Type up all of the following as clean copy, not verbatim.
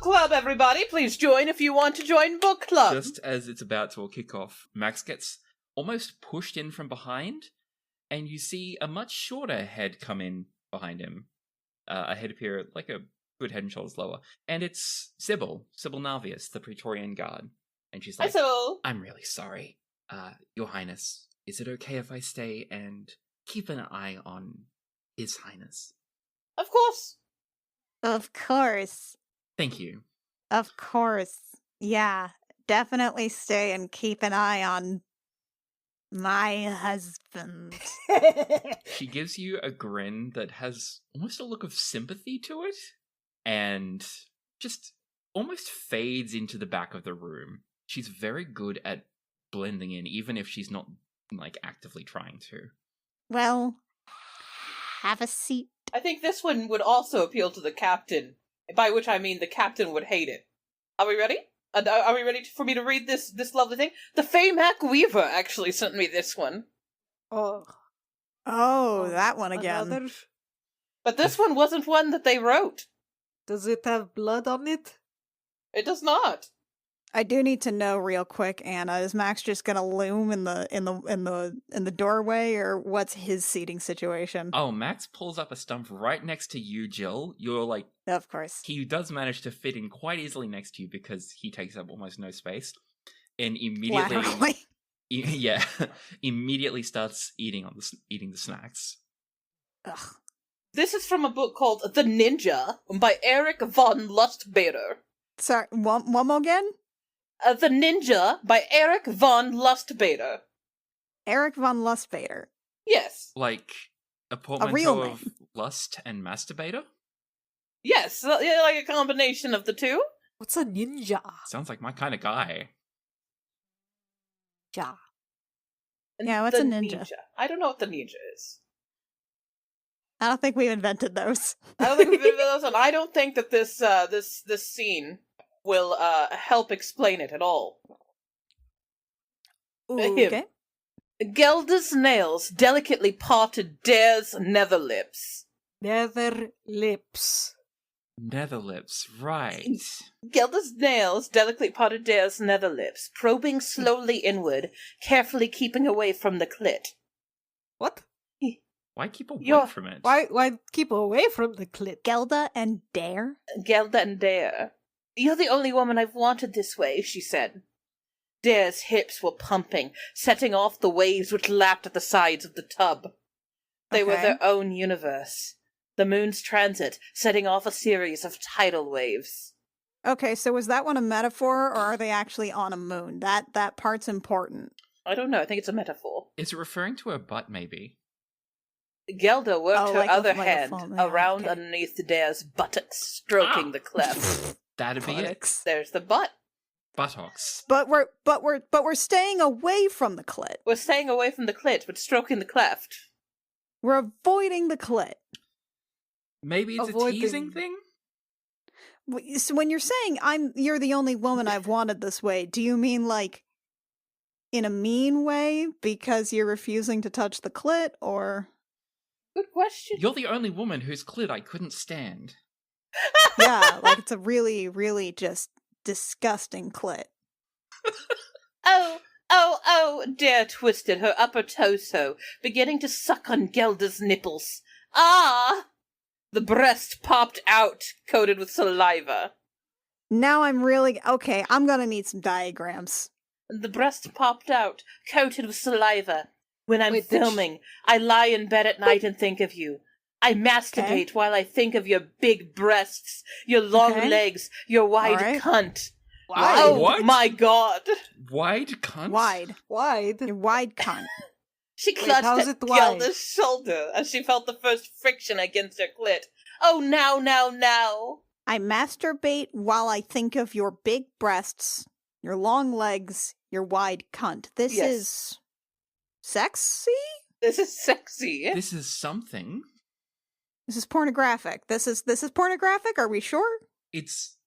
club, everybody. Please join if you want to join book club. Just as it's about to kick off, Max gets almost pushed in from behind, and you see a much shorter head come in behind him. A head appear like a good head and shoulders lower. And it's Sybil Navius, the Praetorian Guard. And she's like, Hi, Sybil. I'm really sorry. Your Highness, is it okay if I stay and keep an eye on His Highness? Of course. Of course. Thank you. Of course. Yeah, definitely stay and keep an eye on my husband. She gives you a grin that has almost a look of sympathy to it, and just almost fades into the back of the room. She's very good at blending in, even if she's not, like, actively trying to. Well, have a seat. I think this one would also appeal to the captain, by which I mean the captain would hate it. Are we ready? Are we ready for me to read this lovely thing? The Fae Mak'weaveré actually sent me this one. Oh, that one again. another? But this one wasn't one that they wrote. Does it have blood on it? It does not. I do need to know real quick, Anna. Is Max just gonna loom in the doorway, or what's his seating situation? Oh, Max pulls up a stump right next to you, Jill. You're like, Of course. he does manage to fit in quite easily next to you because he takes up almost no space. And immediately, Laterally. yeah, immediately starts eating the snacks. Ugh. This is from a book called The Ninja by Eric von Lustbader. Sorry, one more again? The Ninja by Eric von Lustbader. Eric von Lustbader. Yes. Like a real portmanteau name. of lust and masturbator? Yes, yeah, like a combination of the two. What's a ninja? Sounds like my kind of guy. Ja. Yeah, what's The a ninja? I don't know what the ninja is. I don't think we've invented those. I don't think we've been those, and I don't think that this scene will help explain it at all. Okay. Gelda's nails delicately parted Dare's nether lips. Nether lips. Nether lips, right. Gelda's nails delicately parted Dare's nether lips, probing slowly inward, carefully keeping away from the clit. What? Why keep away You're- from it? Why keep away from the clit? Gelda and Dare? Gelda and Dare. You're the only woman I've wanted this way, she said. Dare's hips were pumping, setting off the waves which lapped at the sides of the tub. They were Okay. their own universe. The moon's transit, setting off a series of tidal waves. Okay, so was that one a metaphor, or are they actually on a moon? That part's important. I don't know, I think it's a metaphor. Is it referring to her butt, maybe? Gelda worked Oh, her like a- other like a hand full- yeah, around okay. underneath Dare's buttocks, stroking Ah. the cleft. That'd be it. Buttocks. There's the butt. Buttocks. But we're staying away from the clit. We're staying away from the clit, but stroking the cleft. We're avoiding the clit. Maybe it's Avoid a teasing the- thing? So when you're saying you're the only woman I've wanted this way, do you mean like in a mean way because you're refusing to touch the clit, or Good question. You're the only woman whose clit I couldn't stand. yeah, like it's a really, really just disgusting clit. Oh, Dare twisted her upper torso, beginning to suck on Gelda's nipples. Ah! The breast popped out, coated with saliva. Now I'm really okay. I'm gonna need some diagrams. The breast popped out, coated with saliva. When I'm Wait, did filming, I lie in bed at night and think of you. I masturbate while I think of your big breasts, your long Okay. legs, your wide Alright. cunt. Wide? Oh What? my god! Wide cunt? Wide, Wide? your wide cunt. She Wait, clutched how's at it wide? Gelda's shoulder as she felt the first friction against her clit. Oh, now. I masturbate while I think of your big breasts, your long legs, your wide cunt. This Yes. is sexy? This is sexy. This is something. This is pornographic. This is pornographic? Are we sure? It's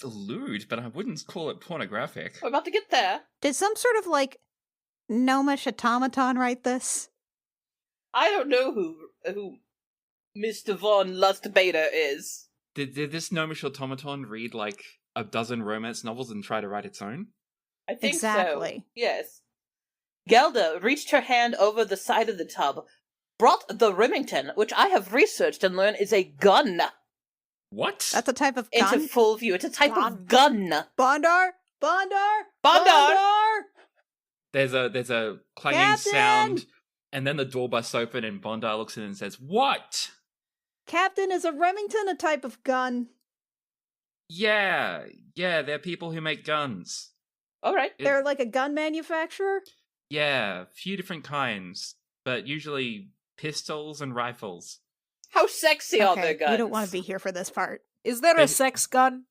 lewd, but I wouldn't call it pornographic. We're about to get there. Did some sort of like gnomish automaton write this? I don't know who Mr. Von Lustbader is. Did this gnomish automaton read like a dozen romance novels and try to write its own? I think so. Exactly. Yes. Gelda reached her hand over the side of the tub, brought the Remington, which I have researched and learned is a gun, What? That's a type of gun. into full view. It's a type of gun. Bondar! Bondar! Bondar! There's a clanging Captain! sound, and then the door busts open, and Bondar looks in and says, "What?" Captain, is a Remington a type of gun? Yeah, they're people who make guns. All right. They're like a gun manufacturer? Yeah, a few different kinds, but usually pistols and rifles. How sexy are their guns? You don't want to be here for this part. Is there a sex gun?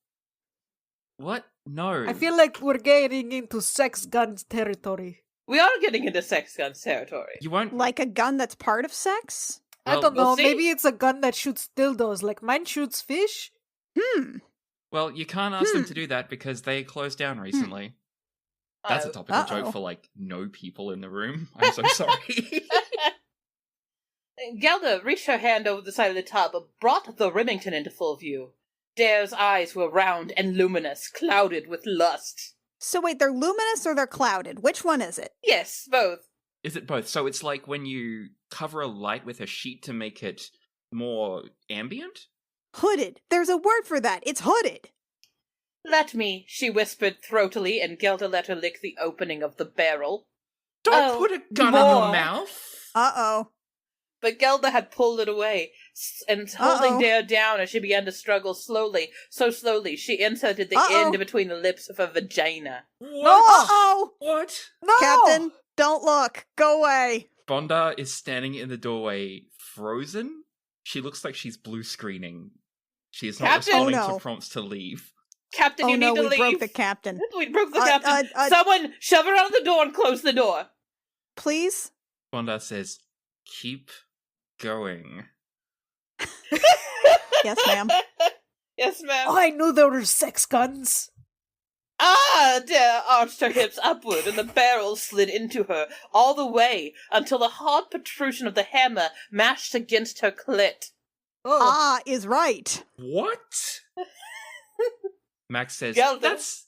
What? No. I feel like we're getting into sex guns territory. We are getting into sex guns territory. You won't. Like a gun that's part of sex? I Well, don't know, we'll see. maybe it's a gun that shoots dildos, like mine shoots fish? Well, you can't ask them to do that because they closed down recently. That's a topical joke for like no people in the room. I'm so sorry. Gelda reached her hand over the side of the tub, brought the Remington into full view. Dare's eyes were round and luminous, clouded with lust. So wait, they're luminous or they're clouded? Which one is it? Yes, both. Is it both? So it's like when you cover a light with a sheet to make it more ambient? Hooded. There's a word for that. It's hooded. Let me, she whispered throatily, and Gelda let her lick the opening of the barrel. Don't put a gun in more. your mouth! Uh-oh. But Gelda had pulled it away, and holding Dare down as she began to struggle slowly, so slowly, she inserted the end between the lips of her vagina. What? Uh-oh! What? No! Captain, don't look. Go away. Bondar is standing in the doorway, frozen. She looks like she's blue screening. She is not Captain! responding Oh, no. to prompts to leave. Captain, you need to we leave. broke the captain. We broke the captain. uh, Someone shove her out of the door and close the door. Please? Bondar says, "Keep going." Yes, ma'am. Yes, ma'am. Oh, I knew there were sex guns. Dare arched her hips upward, and the barrel slid into her, all the way, until the hard protrusion of the hammer mashed against her clit. Oh, Is right. What? Max says, Gelda. "That's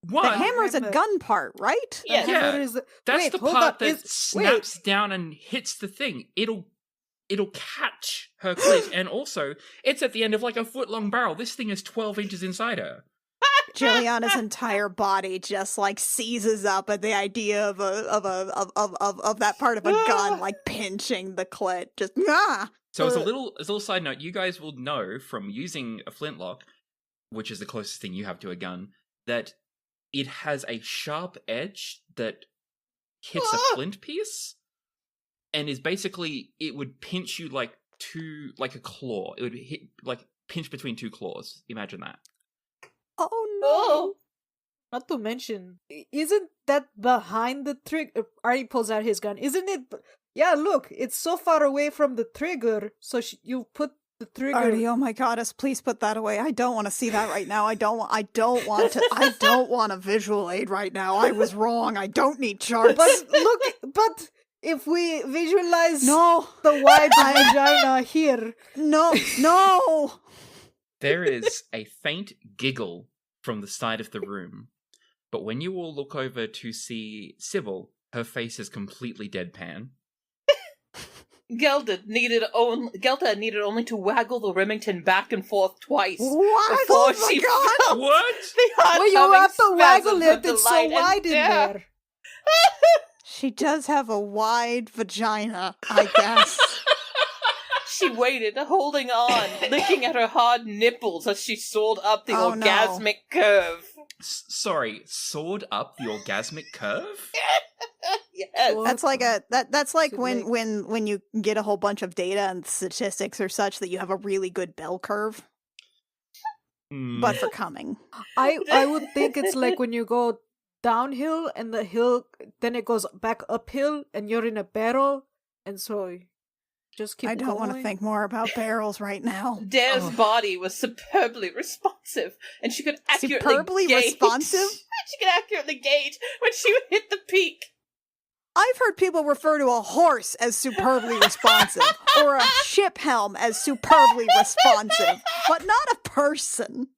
The what? hammer's a Remember- gun part, right? Yes. Yeah. Hammer is- That's Wait, the hold part on, that is- snaps down and hits the thing. It'll catch her clit, and also it's at the end of like a foot-long barrel. This thing is 12 inches inside her. Juliana's entire body just like seizes up at the idea of that part of a gun like pinching the clit. Just So as a little side note, you guys will know from using a flintlock, which is the closest thing you have to a gun, that it has a sharp edge that hits a flint piece, and is basically, it would pinch you like a claw. It would hit like pinch between two claws. Imagine that. Oh no. Oh, not to mention, isn't that behind the trigger? Ari pulls out his gun. Isn't it? Yeah, look, it's so far away from the trigger, so you put the trigger. Artie, oh my goddess, please put that away. I don't want to see that right now. I don't want a visual aid right now. I was wrong. I don't need charts. But if we visualize No. the wide vagina here, No. There is a faint giggle from the side of the room, but when you all look over to see Sybil, her face is completely deadpan. Gelda needed only to waggle the Remington back and forth twice What? before Oh my she God. felt What? the well, you oncoming have to waggle spasms it. of It's so delight and wide in terror. there. She does have a wide vagina, I guess. She waited, holding on, licking at her hard nipples as she soared up the Oh, no. orgasmic curve. Sorry, soared up the orgasmic curve? Yes. That's like that's like Too when late. when you get a whole bunch of data and statistics or such that you have a really good bell curve, but for coming. I would think it's like when you go downhill and the hill, then it goes back uphill, and you're in a barrel, and so just keep. I don't want to going. think more about barrels right now. Dare's body was superbly responsive, and she could accurately Superbly gauge. responsive? She could accurately gauge when she would hit the peak. I've heard people refer to a horse as superbly responsive, or a ship helm as superbly responsive, but not a person.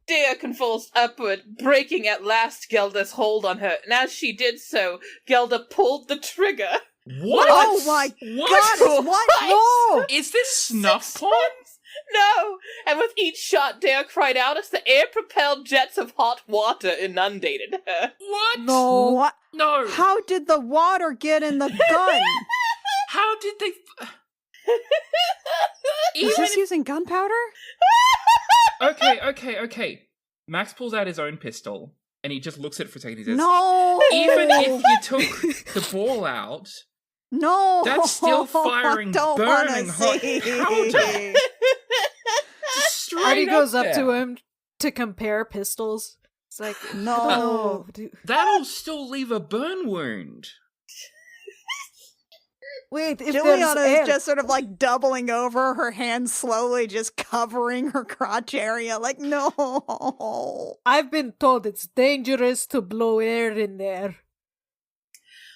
Dea convulsed upward, breaking at last Gelda's hold on her, and as she did so, Gelda pulled the trigger. What? Oh my What? goddess, what? No! Is this snuff 6 porn? times? No! And with each shot, Dea cried out as the air-propelled jets of hot water inundated her. What? No. What? No. How did the water get in the gun? How did they... Is Even this using gunpowder? Okay. Max pulls out his own pistol, and he just looks at it for a second. He says, No! even if you took the ball out, No! that's still firing I don't burning wanna hot see. powder. Straight Artie goes up there. to him to compare pistols. It's like, No. I don't know, dude. That'll still leave a burn wound. Wait, if Juliana there's air. is just sort of like doubling over, her hands slowly just covering her crotch area. Like, no. I've been told it's dangerous to blow air in there.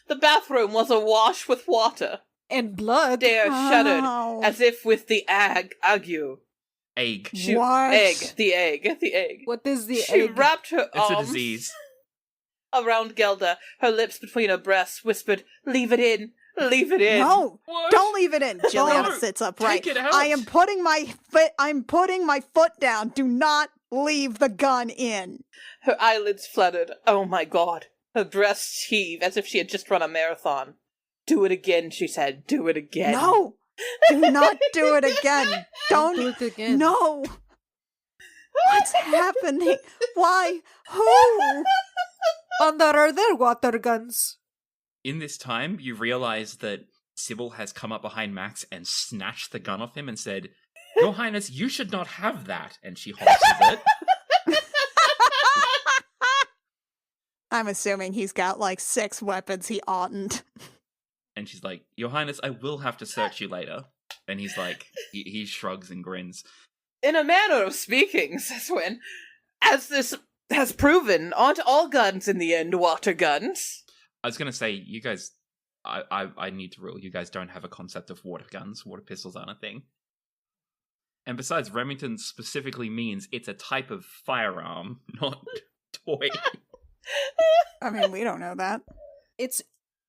The bathroom was awash with water. And blood. Dea shuddered, Ow. as if with the ague. Egg. What? The egg. What is the She egg? wrapped her It's a arms disease. around Gelda, her lips between her breasts, whispered, "Leave it in, leave it in." No, What? don't leave it in. Juliana No, sits upright. take it out. I'm putting my foot down. Do not leave the gun in. Her eyelids fluttered. Oh my god. Her breasts heaved as if she had just run a marathon. "Do it again," she said. "Do it again." No, do not do it again. Don't do it again. No. What's happening? Why? Who? Under are there water guns? In this time, you realize that Sybil has come up behind Max and snatched the gun off him and said, "Your Highness, you should not have that." And she holsters it. I'm assuming he's got like 6 weapons he oughtn't. And she's like, "Your Highness, I will have to search you later." And he's like, he shrugs and grins. "In a manner of speaking," says Wynn, "as this has proven, aren't all guns in the end water guns?" I was going to say, you guys, I need to rule, you guys don't have a concept of water guns. Water pistols aren't a thing. And besides, Remington specifically means it's a type of firearm, not toy. I mean, we don't know that. It's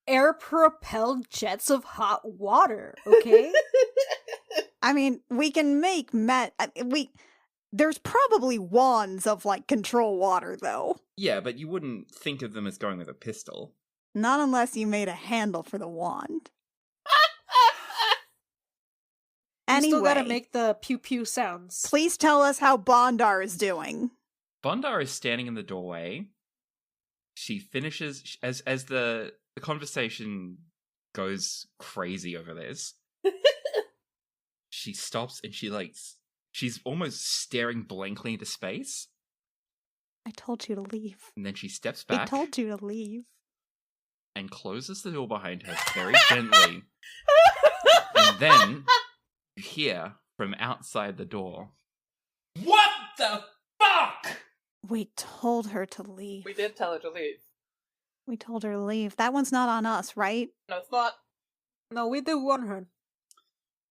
air-propelled jets of hot water, okay? I mean, we can make there's probably wands of like control water though. Yeah, but you wouldn't think of them as going with a pistol. Not unless you made a handle for the wand. You still gotta Anyway, make the pew-pew sounds. please tell us how Bondar is doing. Bondar is standing in the doorway. She finishes as the conversation goes crazy over this. She stops and she's almost staring blankly into space. I told you to leave. And then she steps I back told you to leave. and closes the door behind her very gently. And then you hear from outside the door, "What the fuck?" We told her to leave. We did tell her to leave. We told her to leave. That one's not on us, right? No, it's not. No, we did warn her.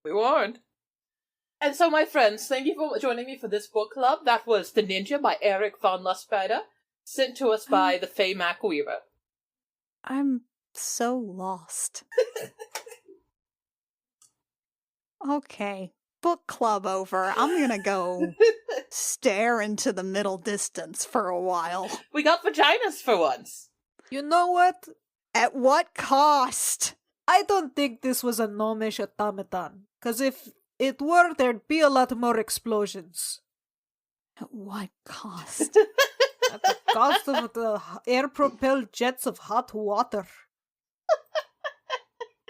We warned. And so, my friends, thank you for joining me for this book club. That was The Ninja by Eric von Lustreider, sent to us by the Fae Mak'weaveré. I'm so lost. Okay. Book club over. I'm gonna go stare into the middle distance for a while. We got vaginas for once. You know what? At what cost? I don't think this was a gnomish automaton. Because if it were, there'd be a lot more explosions. At what cost? At the cost of the air-propelled jets of hot water.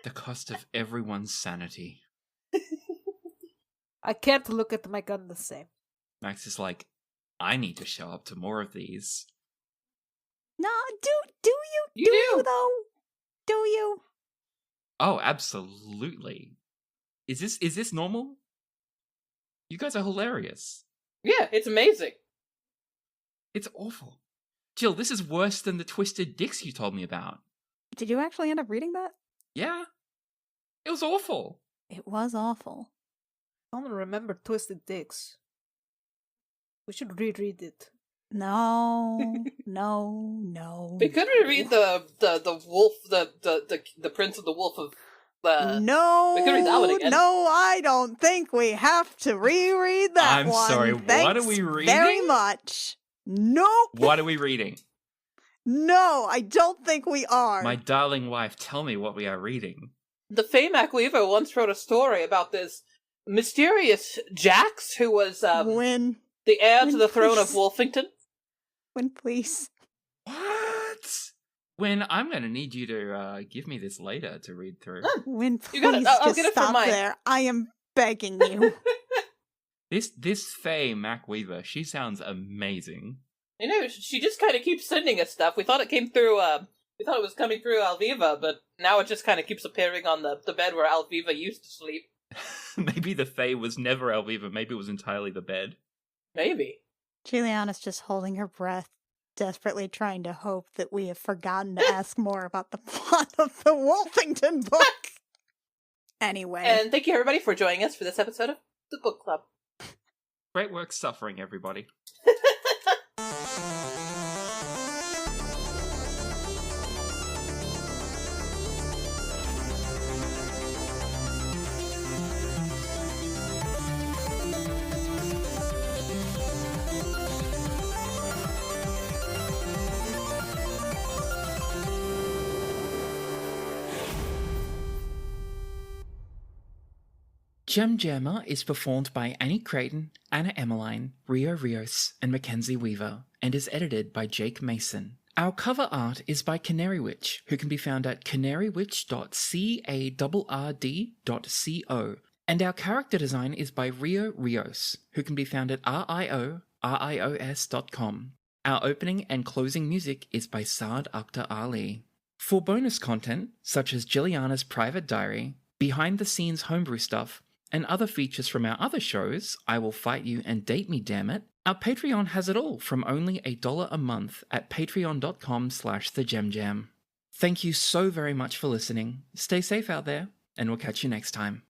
The cost of everyone's sanity. I can't look at my gun the same. Max is like, "I need to show up to more of these." No, do you? You do. though? Do you? Oh, absolutely. Is this normal? You guys are hilarious. Yeah, it's amazing. It's awful. Jill, this is worse than the twisted dicks you told me about. Did you actually end up reading that? Yeah. It was awful. It was awful. I don't remember Twisted Dicks. We should reread it. No, no. We could reread the wolf, the Prince of the Wolf of No, we could read that one again. no, I don't think we have to reread that I'm one. sorry, what Thanks are we reading? very much. Nope. What are we reading? No, I don't think we are. My darling wife, tell me what we are reading. The famed Mak'weaveré once wrote a story about this mysterious Jax who was Win. the heir to the throne of please. Wolfington. Win, please. What? When I'm going to need you to give me this later to read through. Win, You got it. please I'll just get it from stop mine. there. I am begging you. This Faye Mak'weaveré, she sounds amazing. You know, she just kind of keeps sending us stuff. We thought it came through. We thought it was coming through Alviva, but now it just kind of keeps appearing on the bed where Alviva used to sleep. Maybe the Fae was never Alviva, maybe it was entirely the bed. Maybe. Juliana's just holding her breath, desperately trying to hope that we have forgotten to ask more about the plot of the Wolfington book. Anyway. And thank you everybody for joining us for this episode of the Book Club. Great work suffering, everybody. Jemjammer is performed by Annie Creighton, Anna Emmeline, Rio Rios, and Mackenzie Weaver, and is edited by Jake Mason. Our cover art is by Canary Witch, who can be found at canarywitch.carrd.co, and our character design is by Rio Rios, who can be found at rios.com. Our opening and closing music is by Saad Akhtar Ali. For bonus content, such as Jilliana's private diary, behind-the-scenes homebrew stuff, and other features from our other shows, I Will Fight You and Date Me Dammit, our Patreon has it all from only $1 a month at patreon.com/thejemjam. Thank you so very much for listening. Stay safe out there, and we'll catch you next time.